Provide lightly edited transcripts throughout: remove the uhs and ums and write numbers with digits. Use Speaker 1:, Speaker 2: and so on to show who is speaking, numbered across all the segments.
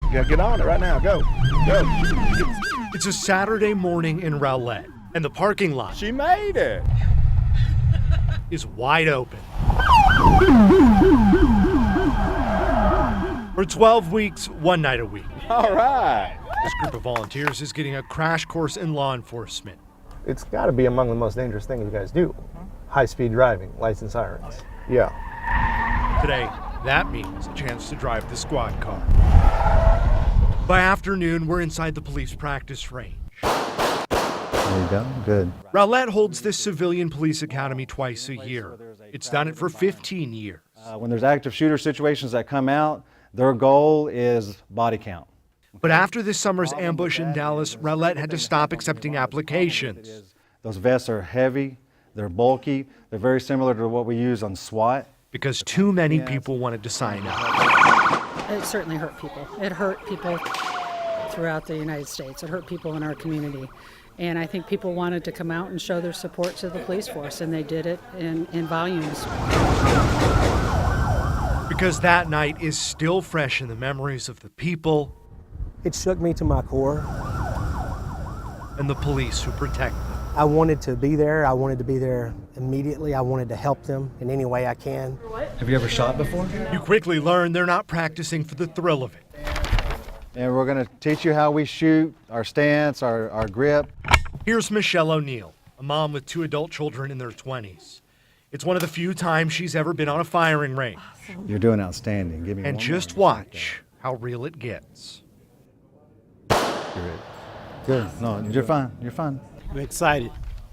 Speaker 1: You gotta get on it right now. Go. Go.
Speaker 2: It's a Saturday morning in Rowlett, and the parking lot
Speaker 1: She made it.
Speaker 2: is wide open. For 12 weeks, 1 night a week.
Speaker 1: All right.
Speaker 2: This group of volunteers is getting a crash course in law enforcement.
Speaker 3: It's got to be among the most dangerous things you guys do. High-speed driving, lights and sirens. Yeah.
Speaker 2: Today, that means a chance to drive the squad car. By afternoon, we're inside the police practice range.
Speaker 4: There you go, good.
Speaker 2: Rowlett holds this civilian police academy twice a year. It's done it for 15 years.
Speaker 4: When there's active shooter situations that come out, their goal is body count.
Speaker 2: But after this summer's ambush in Dallas, Rowlett had to stop accepting applications.
Speaker 4: Those vests are heavy, they're bulky, they're very similar to what we use on SWAT.
Speaker 2: Because too many people wanted to sign up.
Speaker 5: It certainly hurt people. It hurt people throughout the United States. It hurt people in our community. And I think people wanted to come out and show their support to the police force, and they did it in volumes.
Speaker 2: Because that night is still fresh in the memories of the people
Speaker 6: It shook me to my core.
Speaker 2: and the police who protect them.
Speaker 6: I wanted to be there. I wanted to be there immediately. I wanted to help them in any way I can.
Speaker 4: Have you ever shot before?
Speaker 2: You quickly learn they're not practicing for the thrill of it.
Speaker 4: And we're going to teach you how we shoot, our stance, our grip.
Speaker 2: Here's Michelle O'Neill, a mom with 2 adult children in their 20s. It's one of the few times she's ever been on a firing range.
Speaker 4: You're doing outstanding. Give me
Speaker 2: And
Speaker 4: one
Speaker 2: just
Speaker 4: more.
Speaker 2: watch how real it gets.
Speaker 4: You're ready. Good. No, you're fine. You're fine.
Speaker 7: I'm excited.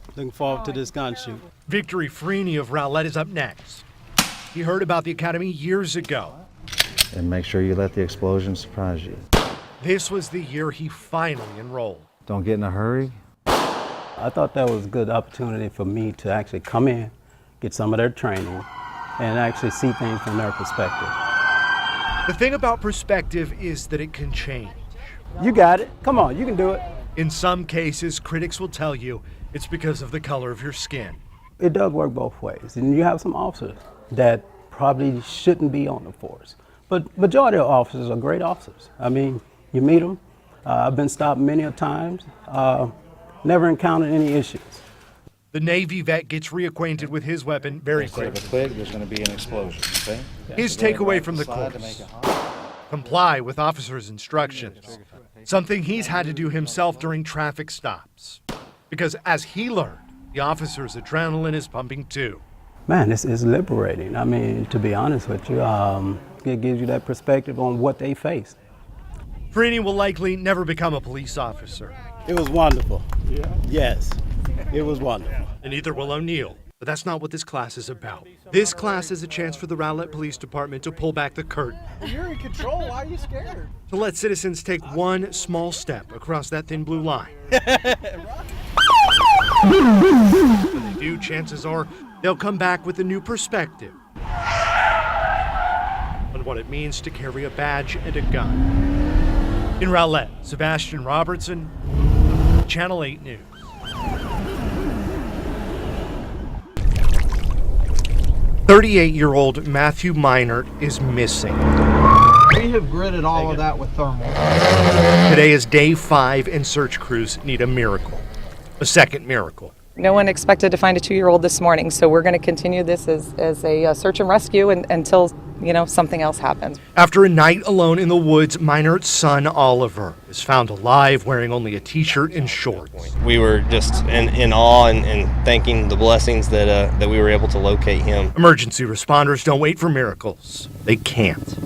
Speaker 7: Looking forward to this gun shoot.
Speaker 2: Victory Freeney of Rowlett is up next. He heard about the academy years ago.
Speaker 4: And make sure you let the explosion surprise you.
Speaker 2: This was the year he finally enrolled.
Speaker 4: Don't get in a hurry.
Speaker 7: I thought that was a good opportunity for me to actually come in, get some of their training, and actually see things from their perspective.
Speaker 2: The thing about perspective is that it can change.
Speaker 7: You got it. Come on, you can do it.
Speaker 2: In some cases, critics will tell you it's because of the color of your skin.
Speaker 7: It does work both ways. And you have some officers that probably shouldn't be on the force. But majority of officers are great officers. I mean, you meet them. I've been stopped many a times. Never encountered any issues.
Speaker 2: The Navy vet gets reacquainted with his weapon very quickly.
Speaker 8: Click, there's going to be an explosion, okay?
Speaker 2: His takeaway from the course: comply with officers' instructions. Something he's had to do himself during traffic stops. Because as he learned, the officer's adrenaline is pumping too.
Speaker 7: Man, this is liberating. I mean, to be honest with you, it gives you that perspective on what they face.
Speaker 2: Freeney will likely never become a police officer.
Speaker 7: It was wonderful. Yeah. Yes, it was wonderful.
Speaker 2: And neither will O'Neill. But that's not what this class is about. This class is a chance for the Rowlett Police Department to pull back the curtain.
Speaker 8: You're in control. Why are you scared?
Speaker 2: To let citizens take one small step across that thin blue line. When they do, chances are they'll come back with a new perspective on what it means to carry a badge and a gun. In Rowlett, Sebastian Robertson, Channel 8 News. "38-year-old Matthew Minert is missing.
Speaker 8: We have gridded all of that with thermal.
Speaker 2: Today is day 5 and search crews need a miracle. A second miracle.
Speaker 9: No one expected to find a 2-year-old this morning, so we're going to continue this as a search and rescue until, something else happens.
Speaker 2: After a night alone in the woods, Minert's son, Oliver, is found alive wearing only a t-shirt and shorts.
Speaker 10: We were just in awe and thanking the blessings that we were able to locate him.
Speaker 2: Emergency responders don't wait for miracles. They can't.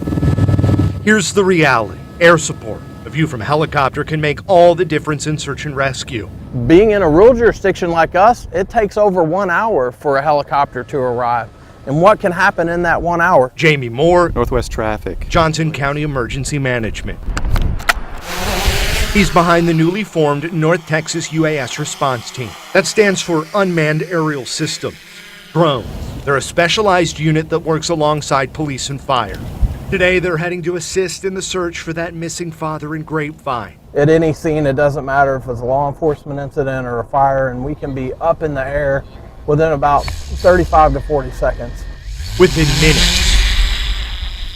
Speaker 2: Here's the reality. Air support, a view from a helicopter, can make all the difference in search and rescue.
Speaker 11: Being in a rural jurisdiction like us, it takes over 1 hour for a helicopter to arrive. And what can happen in that 1 hour?
Speaker 2: Jamie Moore,
Speaker 12: Northwest Traffic,
Speaker 2: Johnson County Emergency Management. He's behind the newly formed North Texas UAS Response Team. That stands for Unmanned Aerial Systems. Drones. They're a specialized unit that works alongside police and fire. Today, they're heading to assist in the search for that missing father in Grapevine.
Speaker 11: At any scene, it doesn't matter if it's a law enforcement incident or a fire, and we can be up in the air within about 35 to 40 seconds.
Speaker 2: Within minutes,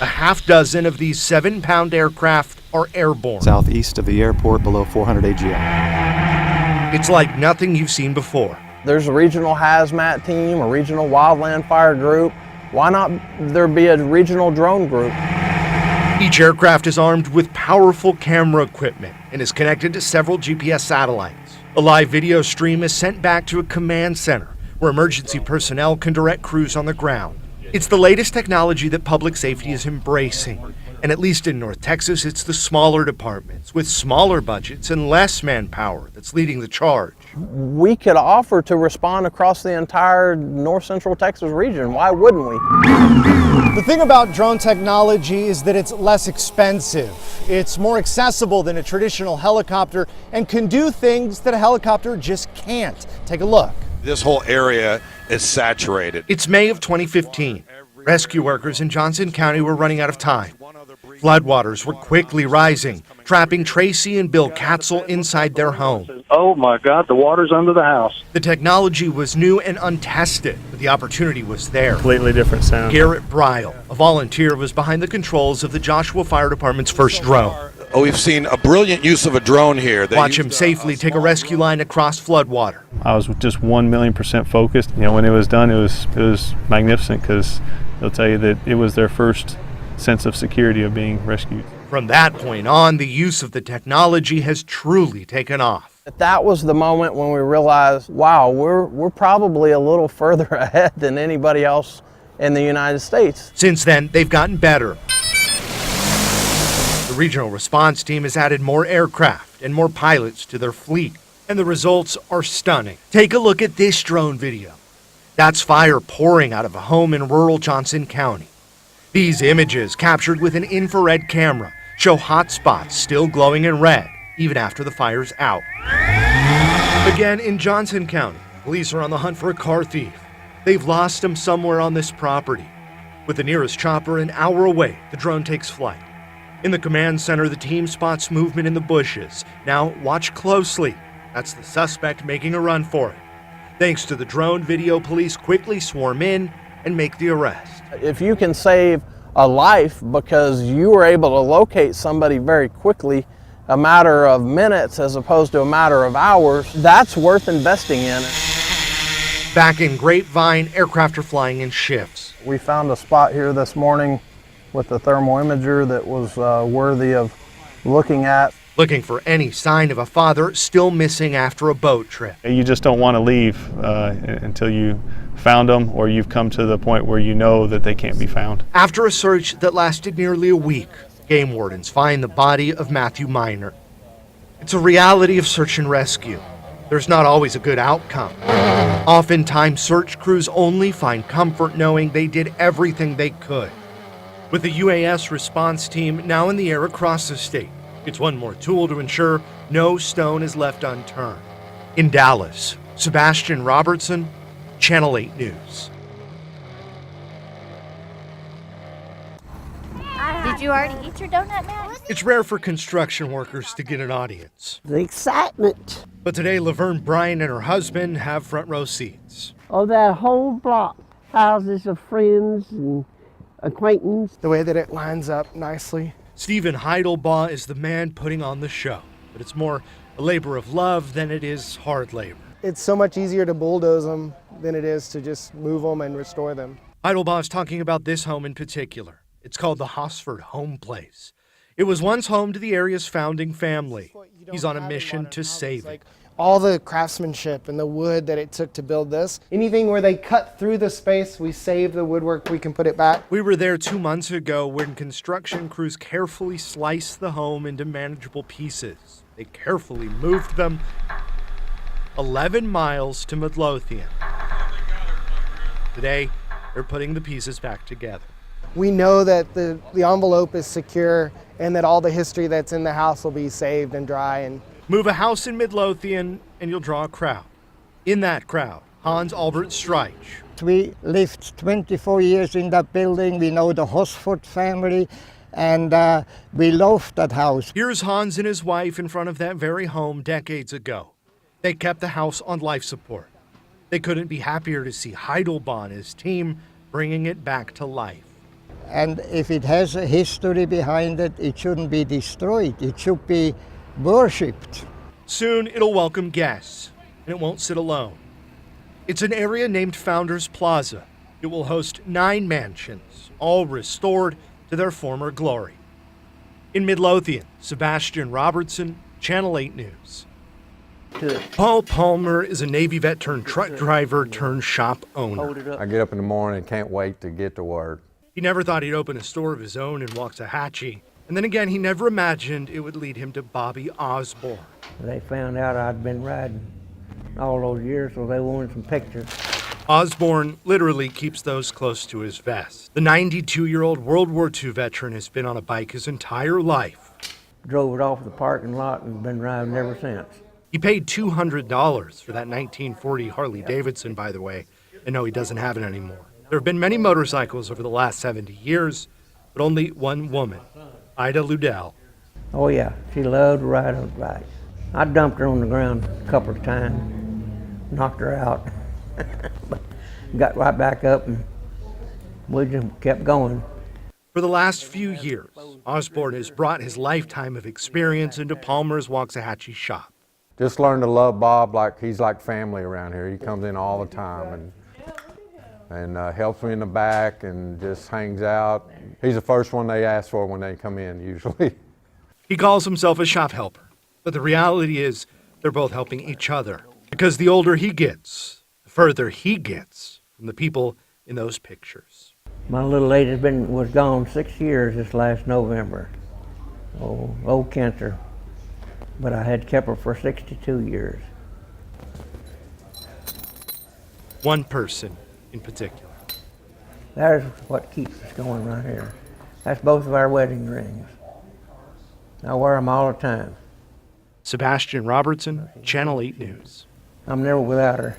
Speaker 2: a half dozen of these 7-pound aircraft are airborne.
Speaker 12: Southeast of the airport below 400 AGL.
Speaker 2: It's like nothing you've seen before.
Speaker 11: There's a regional hazmat team, a regional wildland fire group. Why not there be a regional drone group?
Speaker 2: Each aircraft is armed with powerful camera equipment and is connected to several GPS satellites. A live video stream is sent back to a command center where emergency personnel can direct crews on the ground. It's the latest technology that public safety is embracing. And at least in North Texas, it's the smaller departments with smaller budgets and less manpower that's leading the charge.
Speaker 11: We could offer to respond across the entire north central Texas region. Why wouldn't we?
Speaker 13: The thing about drone technology is that it's less expensive. It's more accessible than a traditional helicopter and can do things that a helicopter just can't. Take a look.
Speaker 14: This whole area is saturated.
Speaker 2: It's May of 2015. Rescue workers in Johnson County were running out of time. Floodwaters were quickly rising, trapping Tracy and Bill Katzel inside their home.
Speaker 15: Oh my God, the water's under the house.
Speaker 2: The technology was new and untested, but the opportunity was there.
Speaker 3: Completely different sound.
Speaker 2: Garrett Bryle, a volunteer, was behind the controls of the Joshua Fire Department's first drone.
Speaker 14: Oh, we've seen a brilliant use of a drone here.
Speaker 2: Watch him safely take a rescue line across floodwater.
Speaker 3: I was just 1,000,000% focused. You know, when it was done, it was magnificent because they'll tell you that it was their first sense of security of being rescued.
Speaker 2: From that point on, the use of the technology has truly taken off.
Speaker 11: That was the moment when we realized, wow, we're probably a little further ahead than anybody else in the United States.
Speaker 2: Since then, they've gotten better. The regional response team has added more aircraft and more pilots to their fleet, and the results are stunning. Take a look at this drone video. That's fire pouring out of a home in rural Johnson County. These images, captured with an infrared camera, show hot spots still glowing in red, even after the fire's out. Again, in Johnson County, police are on the hunt for a car thief. They've lost him somewhere on this property. With the nearest chopper an hour away, the drone takes flight. In the command center, the team spots movement in the bushes. Now, watch closely. That's the suspect making a run for it. Thanks to the drone video, police quickly swarm in and make the arrest.
Speaker 11: If you can save a life because you were able to locate somebody very quickly, a matter of minutes as opposed to a matter of hours, that's worth investing in.
Speaker 2: Back in Grapevine, aircraft are flying in shifts.
Speaker 11: We found a spot here this morning with the thermal imager that was worthy of looking at.
Speaker 2: Looking for any sign of a father still missing after a boat trip.
Speaker 3: You just don't want to leave until you found them or you've come to the point where you know that they can't be found.
Speaker 2: After a search that lasted nearly a week, game wardens find the body of Matthew Miner. It's a reality of search and rescue. There's not always a good outcome. Oftentimes, search crews only find comfort knowing they did everything they could. With the UAS response team now in the air across the state, it's one more tool to ensure no stone is left unturned. In Dallas, Sebastian Robertson, Channel 8 News.
Speaker 16: Did you already eat your donut, Matt?
Speaker 2: It's rare for construction workers to get an audience.
Speaker 17: The excitement.
Speaker 2: But today, Laverne Bryan and her husband have front row seats.
Speaker 17: Oh, that whole block. Houses of friends and acquaintance.
Speaker 18: The way that it lines up nicely.
Speaker 2: Stephen Heidelbaugh is the man putting on the show, but it's more a labor of love than it is hard labor.
Speaker 18: It's so much easier to bulldoze them than it is to just move them and restore them.
Speaker 2: Heidelbaugh is talking about this home in particular. It's called the Hosford Home Place. It was once home to the area's founding family. He's on a mission to save it.
Speaker 18: All the craftsmanship and the wood that it took to build this. Anything where they cut through the space, we save the woodwork, we can put it back.
Speaker 2: We were there 2 months ago when construction crews carefully sliced the home into manageable pieces. They carefully moved them 11 miles to Midlothian. Today, they're putting the pieces back together.
Speaker 18: We know that the envelope is secure and that all the history that's in the house will be saved and dry. And
Speaker 2: move a house in Midlothian and you'll draw a crowd. In that crowd, Hans Albert Streich.
Speaker 17: We lived 24 years in that building. We know the Hosford family and we love that house.
Speaker 2: Here's Hans and his wife in front of that very home decades ago. They kept the house on life support. They couldn't be happier to see Heidelbaugh and his team bringing it back to life.
Speaker 17: And if it has a history behind it, it shouldn't be destroyed. It should be worshipped.
Speaker 2: Soon it'll welcome guests, and it won't sit alone. It's an area named Founders Plaza. It will host 9 mansions, all restored to their former glory. In Midlothian, Sebastian Robertson, Channel 8 News. Paul Palmer is a Navy vet turned truck driver turned shop owner.
Speaker 19: I get up in the morning and can't wait to get to work.
Speaker 2: He never thought he'd open a store of his own in Waxahachie. And then again, he never imagined it would lead him to Bobby Osborne.
Speaker 20: They found out I'd been riding all those years, so they wanted some pictures.
Speaker 2: Osborne literally keeps those close to his vest. The 92-year-old World War II veteran has been on a bike his entire life.
Speaker 20: Drove it off the parking lot and been riding ever since.
Speaker 2: He paid $200 for that 1940 Harley Davidson, by the way, and no, he doesn't have it anymore. There have been many motorcycles over the last 70 years, but only one woman, Ida Ludell.
Speaker 20: Oh yeah, she loved to ride on bikes. I dumped her on the ground a couple of times, knocked her out, but got right back up and we just kept going.
Speaker 2: For the last few years, Osborne has brought his lifetime of experience into Palmer's Waxahachie shop.
Speaker 19: Just learn to love Bob like he's like family around here. He comes in all the time and helps me in the back and just hangs out. He's the first one they ask for when they come in, usually.
Speaker 2: He calls himself a shop helper, but the reality is they're both helping each other, because the older he gets, the further he gets from the people in those pictures.
Speaker 20: My little lady was gone 6 years this last November. Old cancer. But I had kept her for 62 years.
Speaker 2: One person in particular.
Speaker 20: That is what keeps us going right here. That's both of our wedding rings. I wear them all the time.
Speaker 2: Sebastian Robertson, Channel 8 News.
Speaker 20: I'm never without her.